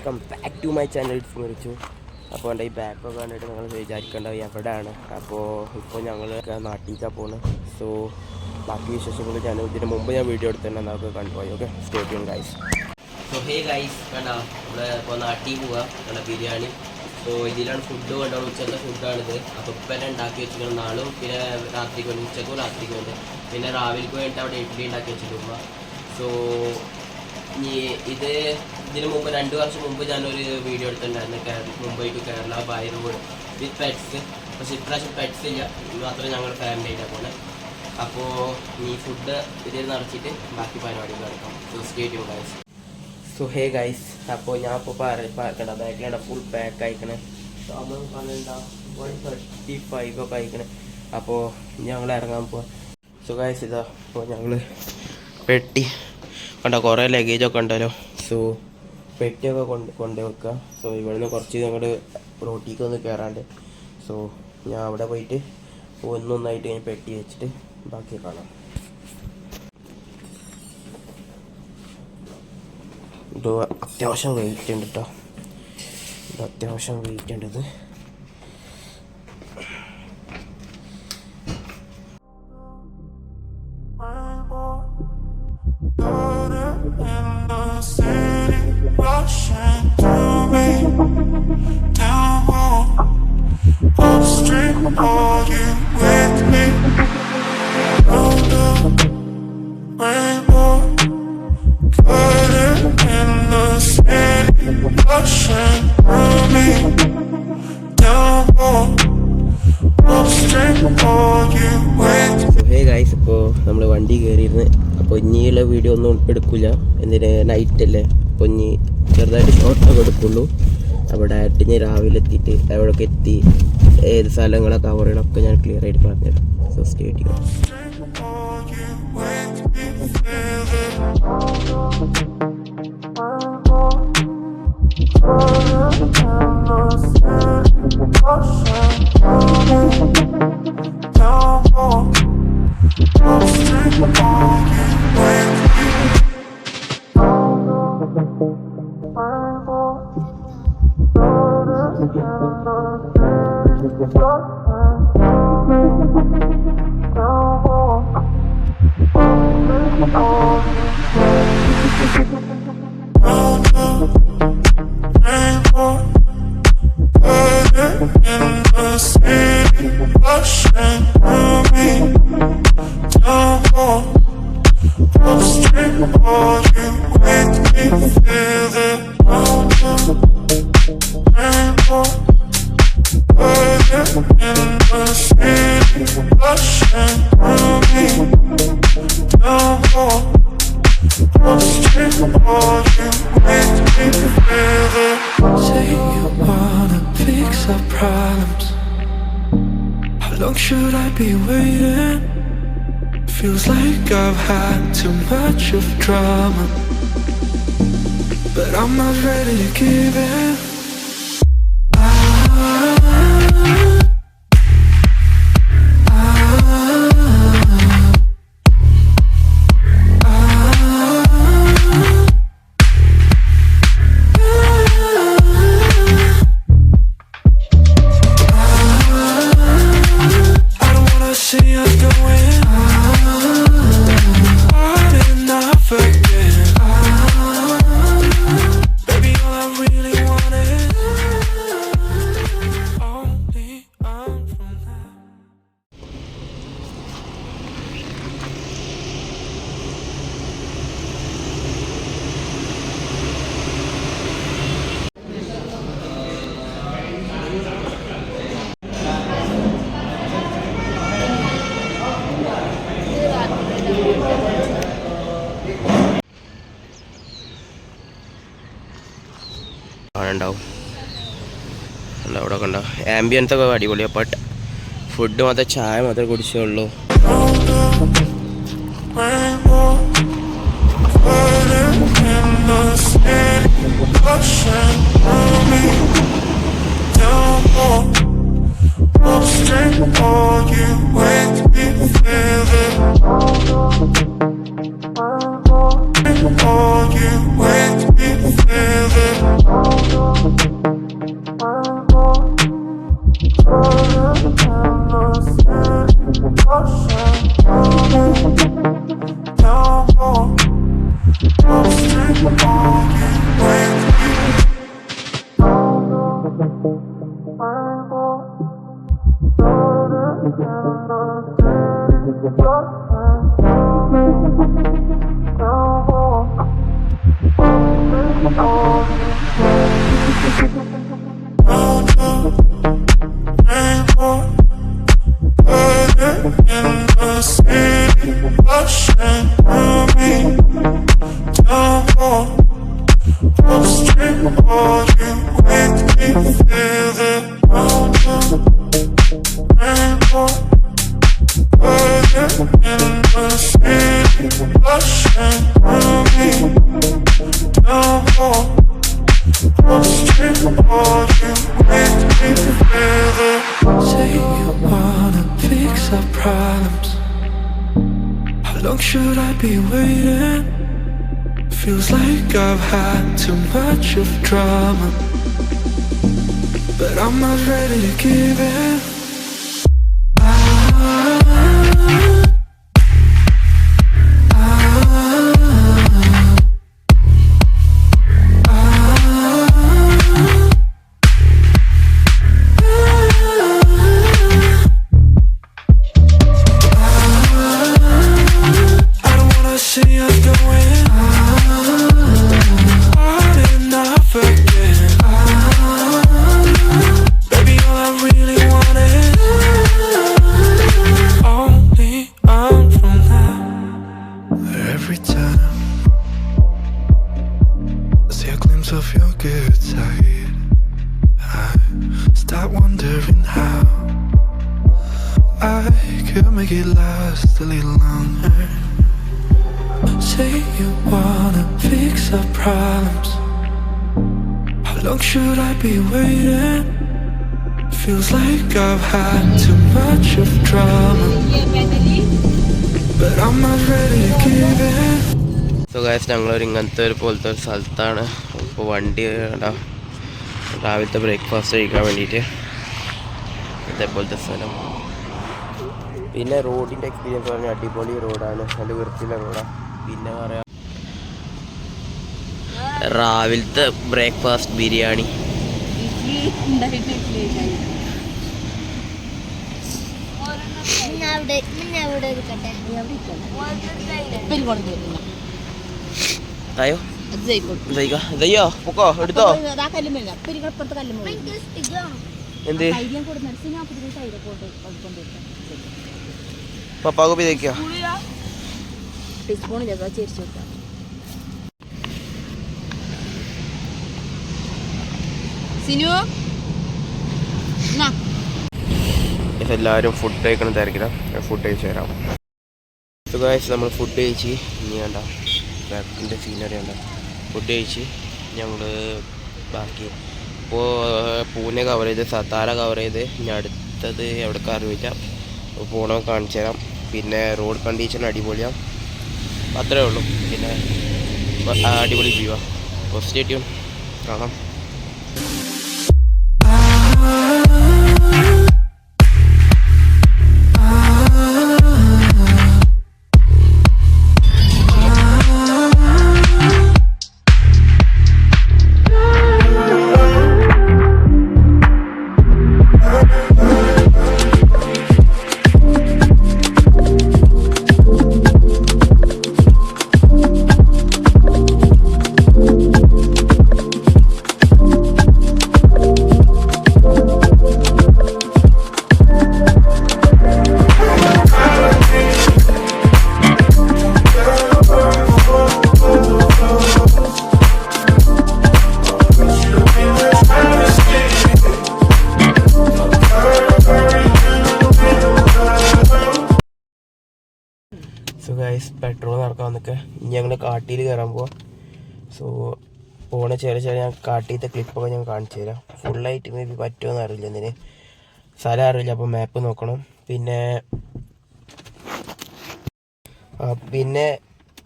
Welcome back to my channel. സ്മരിച്ചു. അപ്പോൾ എൻ്റെ ഈ ബാക്കൊക്കെ കണ്ടിട്ട് നിങ്ങൾ വിചാരിക്കേണ്ടത് എവിടെയാണ്. അപ്പോൾ ഇപ്പോൾ ഞങ്ങൾ നാട്ടിലേക്കാണ് പോകുന്നത്. സോ ബാക്കി വിശേഷങ്ങൾ ഞാൻ ഇതിന് മുമ്പ് ഞാൻ വീഡിയോ എടുത്തിട്ടുണ്ട്, നമുക്ക് കണ്ടുപോയി. Okay, stay tune guys. So hey guys, കണ്ടോ നമ്മൾ ഇപ്പോൾ നാട്ടിൽ പോവുക. കണ്ട ബിരിയാണി. സോ ഇതിലാണ് ഫുഡ് കൊണ്ടുപോകുന്നത്. ഉച്ചത്തെ ഫുഡാണിത്. അപ്പോൾ ഇപ്പം തന്നെ ഉണ്ടാക്കി വെച്ചിരിക്കണം. നാളും പിന്നെ രാത്രിക്ക് വേണ്ടി, ഉച്ചക്കും രാത്രിക്ക് വേണ്ടി, പിന്നെ രാവിലേക്ക് വേണ്ടിയിട്ട് അവിടെ ഇഡ്ഡലി ഉണ്ടാക്കി വെച്ചിട്ടുണ്ട്. സോ ഇതിന് മുമ്പ് 2 വർഷം മുമ്പ് ഞാനൊരു വീഡിയോ എടുത്തിട്ടുണ്ടായിരുന്നു, Mumbai to Kerala by road with pets. പക്ഷേ ഇപ്രാവശ്യം പെറ്റ്സ് ഇല്ല, മാത്രമേ ഞങ്ങളുടെ ഫാമിലി ആയിട്ടാണ് പോകുന്നത്. അപ്പോൾ ഈ ഫുഡ് ഇതിൽ നിറച്ചിട്ട് ബാക്കി പരിപാടികൾ നടക്കാം. So stay tune guys. So hey guys, അപ്പോൾ ഞാൻ ഇപ്പോൾ പാർക്കണ്ട ബാക്കിലാണ് ഫുൾ പാക്ക് അയക്കണേ. നമ്മൾ 135 ഒക്കെ അയക്കണേ. അപ്പോൾ ഞങ്ങൾ ഇറങ്ങാൻ പോവാം. സോ ഗൈസ്, ഇതാ അപ്പോൾ ഞങ്ങൾ പെട്ടി കണ്ടോ, കുറേ ലഗേജൊക്കെ ഉണ്ടല്ലോ. സോ പെട്ടിയൊക്കെ കൊണ്ട് വെക്കുക. സോ ഇവിടുന്ന് കുറച്ച് ഞങ്ങൾ റോട്ടിലേക്ക് ഒന്ന് കയറാണ്ട്. സോ ഞാൻ അവിടെ പോയിട്ട് ഒന്നൊന്നായിട്ട് ഞാൻ പെട്ടി വെച്ചിട്ട് ബാക്കി കാണാം. ഇത് അത്യാവശ്യം വെയിറ്റ് ഉണ്ട് കേട്ടോ, ഇത് അത്യാവശ്യം വെയിറ്റ് ഉണ്ട്. ഇത് ഇപ്പോൾ നമ്മൾ വണ്ടി കയറിയിരുന്ന്. അപ്പോൾ ഇനിയുള്ള വീഡിയോ ഒന്നും എടുക്കില്ല, എന്തിന് നൈറ്റ് അല്ലേ. അപ്പോൾ ഇനി ചെറുതായിട്ട് ഷോർട്ടൊക്കെ എടുക്കുള്ളൂ. അപ്പോൾ ഡയറക്റ്റ് ഞാൻ രാവിലെ എത്തിയിട്ട് എവിടെയൊക്കെ എത്തി, ഏത് സ്ഥലങ്ങളെ കവർ ചെയ്യണമൊക്കെ ഞാൻ ക്ലിയർ ആയിട്ട് പറഞ്ഞുതരാം. So stay tune. How long should I be waiting? Feels like I've had too much of drama, but I'm not ready to give in. ഉണ്ടാവും അവിടെ കണ്ട ആംബിയൻസ് ഒക്കെ അടിപൊളിയാണ്. ബട്ട് ഫുഡ് മാത്രം ചായ മാത്രമേ കുടിച്ചുള്ളൂ. All you with me, feel it. feel the mountain rainbow. Burning in the city, rushing through me. No more question for you, make me feel the. Say you wanna fix our problems. How long should I be waiting? Feels like I've had too much of drama, but I'm not ready to give in. Of your good side, I start wondering how I could make it last a little longer. Say you wanna fix our problems. How long should I be waiting? Feels like I've had too much of drama, but I'm not ready to give in. So guys ഞങ്ങളൊരു ഇങ്ങനത്തെ പോലത്തെ ഒരു സ്ഥലത്താണ് ഇപ്പോൾ വണ്ടി രാവിലത്തെ breakfast കഴിക്കാൻ വേണ്ടിയിട്ട് ഇതേപോലത്തെ സ്ഥലം. പിന്നെ റോഡിൻ്റെ എക്സ്പീരിയൻസ് പറഞ്ഞാൽ അടിപൊളി റോഡാണ്, നല്ല വൃത്തിയുള്ള റോഡാണ്. പിന്നെ പറയാം രാവിലത്തെ ബ്രേക്ക്ഫാസ്റ്റ് ബിരിയാണി. അയ്യോ ഇതയ്യോ പൊക്കോ എടുത്തോ. എന്ത് പപ്പാക്ക് ഇതയ്ക്കോ? എല്ലാവരും ഫുഡ് കഴിക്കണം തിരക്കില്ല, ഫുഡ് കഴിച്ച് തരാം. നമ്മൾ ഫുഡ് കഴിച്ച് ഇനി വേണ്ട ബാക്കിൻ്റെ സീനറി ഉണ്ട്. ഫുഡ് കഴിച്ച് ഞങ്ങൾ ബാക്കി ഇപ്പോൾ പൂനെ കവർ ചെയ്ത് സത്താര കവർ ചെയ്ത് ഇനി അടുത്തത് എവിടെക്കാറ് ചോദിച്ചാൽ പോണോ കാണിച്ചു തരാം. പിന്നെ റോഡ് കണ്ടീഷൻ അടിപൊളിയാണ്, അത്രേ ഉള്ളൂ. പിന്നെ അടിപൊളി വ്യൂ ആണ്. സ്റ്റേ ട്യൂൺ, കാണാം. സോ ഗൈസ് പെട്രോൾ നടക്കാൻ വന്നൊക്കെ ഇനി ഞങ്ങൾ കാട്ടിയിൽ കയറാൻ പോവാം. സോ പോണ ചെറിയ ഞാൻ കാട്ടിയത്തെ ക്ലിപ്പൊക്കെ ഞാൻ കാണിച്ചു തരാം. ഫുള്ളായിട്ട് മേ ബി പറ്റുമോ എന്ന് അറിയില്ല, എന്തിന് സ്ഥലം അറിയില്ല, അപ്പോൾ മാപ്പ് നോക്കണം. പിന്നെ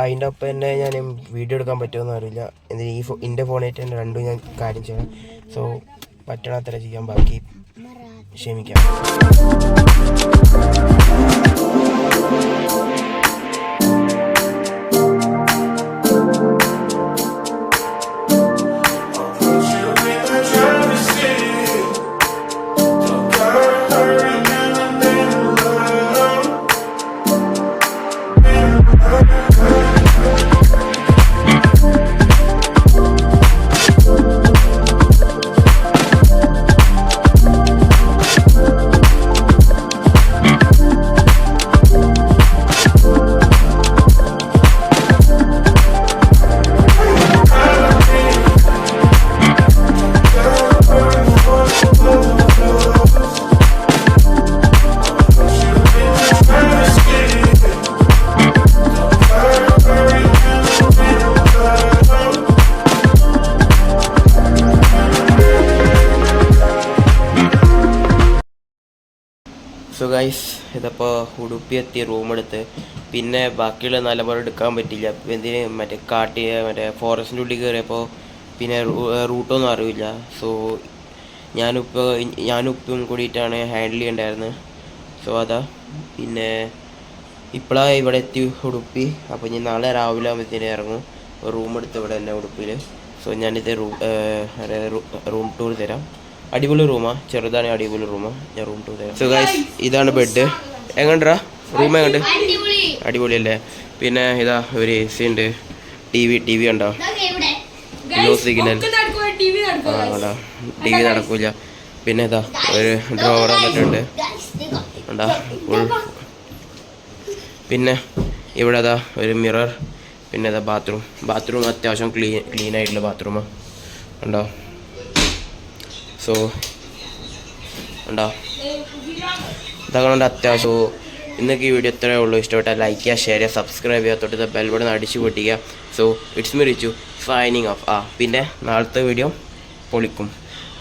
അതിൻ്റെ ഒപ്പം തന്നെ ഞാൻ വീഡിയോ എടുക്കാൻ പറ്റുമോ എന്ന് അറിയില്ല, എന്തിന് എൻ്റെ ഫോണായിട്ട് തന്നെ രണ്ടും ഞാൻ കാര്യം ചെയ്യാം. സോ പറ്റണത്ര ചെയ്യാൻ, ബാക്കി ക്ഷമിക്കാം. സോ ഗൈസ് ഇതിപ്പോൾ ഉടുപ്പി എത്തി റൂം എടുത്ത് പിന്നെ ബാക്കിയുള്ള നല്ലപോലെ എടുക്കാൻ പറ്റില്ല എന്തിന് മറ്റേ ഫോറസ്റ്റിൻ്റെ ഉള്ളിൽ കയറിയപ്പോൾ പിന്നെ റൂട്ടൊന്നും അറിയില്ല. സോ ഞാനുപ്പും കൂടിയിട്ടാണ് ഹാൻഡിൽ ചെയ്യണ്ടായിരുന്നത്. സോ അതാ പിന്നെ ഇപ്പോഴാണ് ഇവിടെ എത്തി ഉടുപ്പി. അപ്പോൾ ഞാൻ നാളെ രാവിലെ ആകുമ്പോഴത്തേനും ഇറങ്ങും. റൂം എടുത്ത് ഇവിടെ തന്നെ ഉടുപ്പിയിൽ. സോ ഞാനിത് റൂം ടൂർ തരാം. അടിപൊളി റൂമാണ്, ചെറുതാണ് അടിപൊളി റൂമാണ്. ഞാൻ റൂം ടൂർ തരാം. സോ ഗൈസ് ഇതാണ് ബെഡ്. എങ്ങനെടാ റൂം എങ്ങോട്ട്? അടിപൊളിയല്ലേ. പിന്നെ ഇതാ ഒരു AC ഉണ്ട്, ടി വി ഉണ്ടോ? നോ സിഗ്നൽ, ആടാ TV നടക്കൂല. പിന്നെ ഇതാ ഒരു ഡ്രോവർ വന്നിട്ടുണ്ട് ഉണ്ടാ ഫുൾ. പിന്നെ ഇവിടെ അതാ ഒരു മിറർ. പിന്നെ ഇതാ ബാത്റൂം അത്യാവശ്യം ക്ലീൻ ആയിട്ടുള്ള ബാത്റൂമാണ് ഉണ്ടോ. സോ ഉണ്ടോ ഇതങ്ങനെ അത്യാവശ്യം. ഇന്നൊക്കെ ഈ വീഡിയോ ഇത്രയേ ഉള്ളൂ. ഇഷ്ടപ്പെട്ടാൽ ലൈക്ക് ചെയ്യുക, ഷെയർ ചെയ്യുക, സബ്സ്ക്രൈബ് ചെയ്യുക, തൊട്ടത് ബെൽ ബട്ടൺ അടിച്ചു പൊട്ടിക്കുക. So it's me Richu signing off. പിന്നെ നാളത്തെ വീഡിയോ പൊളിക്കും.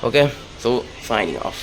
Okay, so signing of.